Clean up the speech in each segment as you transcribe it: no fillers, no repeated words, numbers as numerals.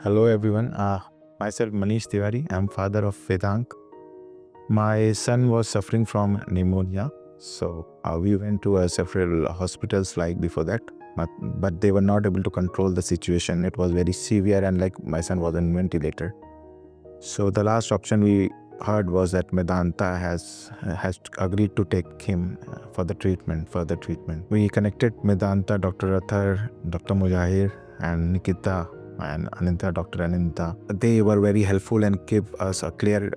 Hello everyone. Myself Manish Tiwari. I'm father of Vedant. My son was suffering from pneumonia, so we went to several hospitals like before that, but they were not able to control the situation. It was very severe, and like my son was on ventilator. So the last option we heard was that Medanta has agreed to take him for the treatment. Further treatment. We connected Medanta, Dr. Athar, Dr. Mujahir, and Nikita and Ananta, Dr. Ananta. They were very helpful and gave us a clear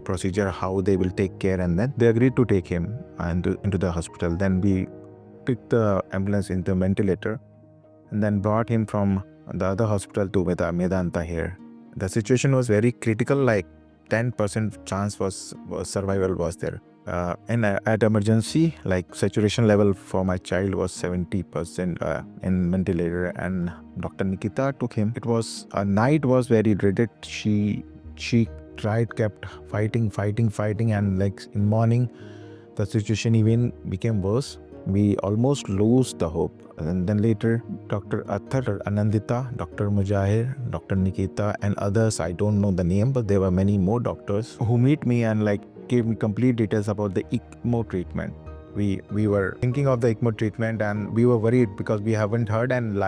procedure how they will take care, and then they agreed to take him into the hospital. Then we took the ambulance into the ventilator and then brought him from the other hospital to Medanta here. The situation was very critical, like 10% chance was survival was there. And at emergency, like saturation level for my child was 70% in ventilator, and Dr. Nikita took him. It was a night was very dreaded. She kept fighting, and like in morning, the situation even became worse. We almost lost the hope. And then later, Dr. Athar, Anandita, Dr. Mujahir, Dr. Nikita, and others, I don't know the name, but there were many more doctors who meet me and like gave me complete details about the ECMO treatment. We were thinking of the ECMO treatment, and we were worried because we haven't heard, and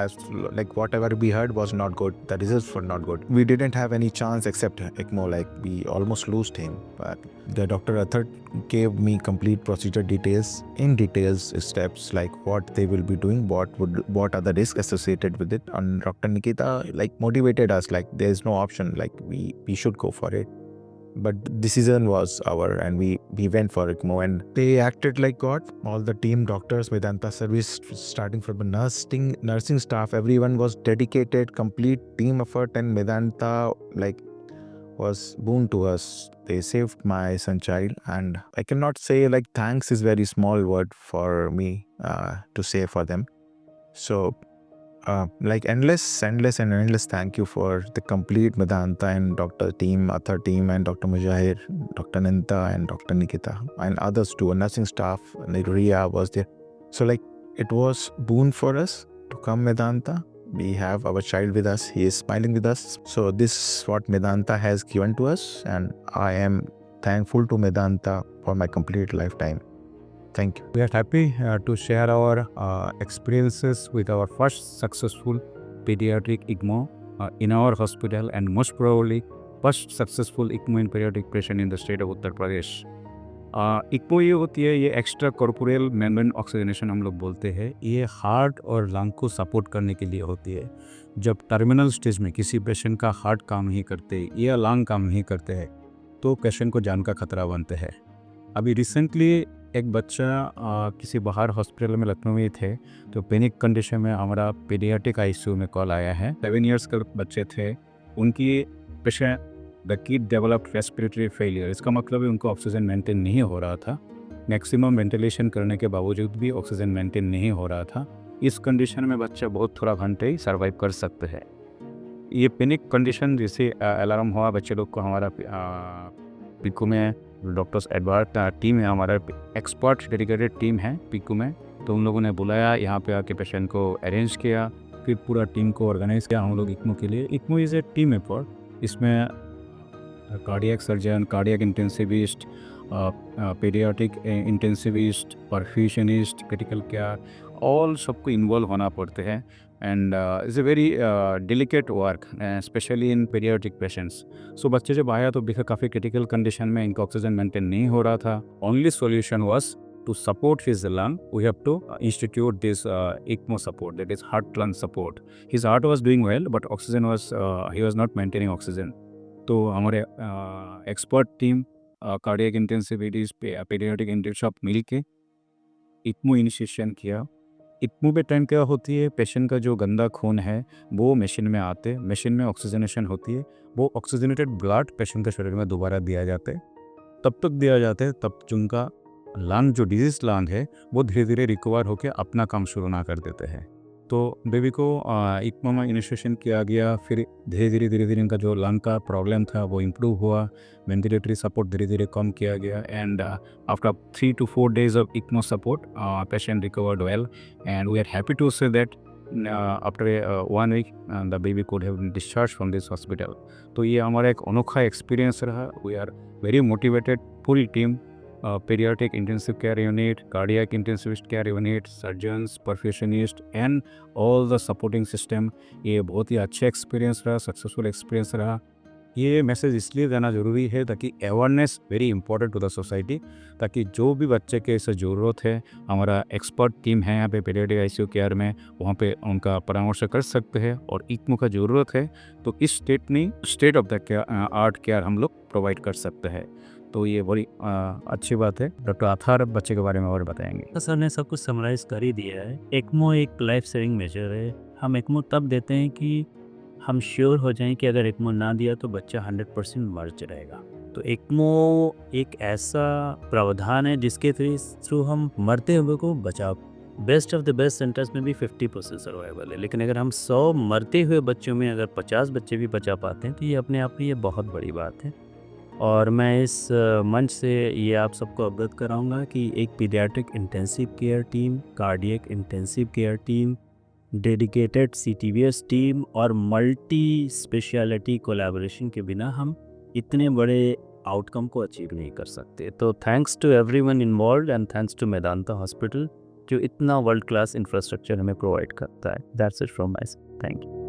whatever we heard was not good. The results were not good. We didn't have any chance except ECMO. Like we almost lost him. But the Dr. Athar gave me complete procedure details, steps like what they will be doing, what are the risks associated with it. And Dr. Nikita like motivated us, like there's no option, like we should go for it. But the decision was our, and we went for ECMO, and they acted like God. All the team, doctors, Vedanta service, starting from the nursing staff, everyone was dedicated, complete team effort, and Vedanta like was boon to us. They saved my son child, and I cannot say like thanks is very small word for me to say for them. So like endless thank you for the complete Medanta and Dr. team, Athar team, and Dr. Mujahir, Dr. Nanta, and Dr. Nikita, and others too. Nursing staff, like Ria was there. So like it was boon for us to come Medanta. We have our child with us. He is smiling with us. So this is what Medanta has given to us, and I am thankful to Medanta for my complete lifetime. Thank you. We are happy to share our experiences with our first successful pediatric ECMO in our hospital, and most probably first successful ECMO in pediatric patient in the state of Uttar Pradesh. ECMO ये होती है, ये extra corporeal membrane oxygenation हम लोग बोलते हैं। ये heart और लंग को सपोर्ट करने के लिए होती है। जब टर्मिनल स्टेज में किसी पेशेंट का हार्ट काम नहीं करते या लंग काम नहीं करते हैं, तो पेशेंट को जान का खतरा बनते हैं। अभी रिसेंटली एक बच्चा किसी बाहर हॉस्पिटल में लखनऊ में थे, तो पैनिक कंडीशन में हमारा पीडियाट्रिक आईसीयू में कॉल आया है। 7 इयर्स के बच्चे थे, उनकी patient the kid developed respiratory failure. इसका मतलब है उनको ऑक्सीजन मेंटेन नहीं हो रहा था। मैक्सिमम वेंटिलेशन करने के बावजूद भी ऑक्सीजन मेंटेन नहीं हो रहा था। इस कंडीशन में बच्चा बहुत थोड़ा घंटे ही सर्वाइव कर सकते हैं। ये पैनिक कंडीशन जैसे अलार्म हुआ बच्चे लोग को, हमारा पिकू में डॉक्टर्स एडवार्ड टीम है, हमारा एक्सपर्ट डेडिकेटेड टीम है पिकू में, तो उन लोगों ने बुलाया, यहाँ पे आके पेशेंट को अरेंज किया, फिर पूरा टीम को ऑर्गेनाइज किया हम लोग ECMO के लिए। ECMO is a team effort. इसमें cardiac surgeon, cardiac intensivist, paediatric intensivist, perfusionist, critical care, all सबको इन्वॉल्व होना पड़ते हैं। And is a very delicate work, specially in paediatric patients. So बच्चे जब आया तो देखा काफ़ी क्रिटिकल कंडीशन में, इनका ऑक्सीजन मेंटेन नहीं हो रहा था। Only solution was to support his lung, we have to institute this ECMO support, that is heart lung support. His heart was doing well, but oxygen was he was not maintaining oxygen. तो हमारे expert team, cardiac intensivists, paediatric intensive मिल के ECMO initiation किया। ECMO पे time क्या होती है, patient का जो गंदा खून है वो मशीन में आते, मशीन में ऑक्सीजनेशन होती है, वो ऑक्सीजनेटेड ब्लड पेशेंट के शरीर में दोबारा दिया जाता है। तब तक दिया जाता है तब उनका लंग, जो डिजीज लंग है, वो धीरे धीरे रिकवर होकर अपना काम शुरू ना कर देते हैं। तो बेबी को ECMO में इनिशिएशन किया गया, फिर धीरे धीरे इनका जो लंग का प्रॉब्लम था वो इम्प्रूव हुआ, वेंटिलेटरी सपोर्ट धीरे धीरे कम किया गया, and after 3 to 4 days of ECMO support, patient recovered well, and we are happy to say that after 1 week the baby could have been discharge from this hospital. तो ये हमारा एक अनोखा एक्सपीरियंस रहा। We are very motivated, full team, pediatric intensive care unit, cardiac intensivist care unit, surgeons, perfusionist and all the supporting system। ये बहुत ही अच्छा experience रहा, सक्सेसफुल एक्सपीरियंस रहा। ये मैसेज इसलिए देना ज़रूरी है ताकि awareness very important to the society, ताकि जो भी बच्चे के इसे ज़रूरत है, हमारा एक्सपर्ट टीम है यहाँ पे पीडियाट्रिक आईसीयू केयर में, वहाँ पे उनका परामर्श कर सकते हैं। और इक्मो का ज़रूरत है तो इस state of the art care हम लोग प्रोवाइड कर सकते हैं। तो ये बड़ी अच्छी बात है। डॉक्टर आथार बच्चे के बारे में और बताएंगे। तो सर ने सब कुछ समराइज़ कर ही दिया है। एक्मो एक लाइफ सेविंग मेजर है। हम एक्मो तब देते हैं कि हम श्योर हो जाएं कि अगर एक्मो ना दिया तो बच्चा 100% मर जाएगा। तो एक्मो एक ऐसा प्रावधान है जिसके थ्रू हम मरते हुए को बचा। Best of the best centres में भी 50% सर्वाइवल है, लेकिन अगर हम 100 मरते हुए बच्चों में अगर 50 बच्चे भी बचा पाते हैं तो ये अपने आप में ये बहुत बड़ी बात है। और मैं इस मंच से ये आप सबको अवगत कराऊंगा कि एक paediatric intensive care team, cardiac intensive care team, dedicated CTVS team और मल्टी स्पेशलिटी कोलैबोरेशन के बिना हम इतने बड़े आउटकम को अचीव नहीं कर सकते। तो thanks to everyone involved and thanks to Medanta hospital जो इतना वर्ल्ड क्लास इंफ्रास्ट्रक्चर हमें प्रोवाइड करता है। That's it from my side. Thank you.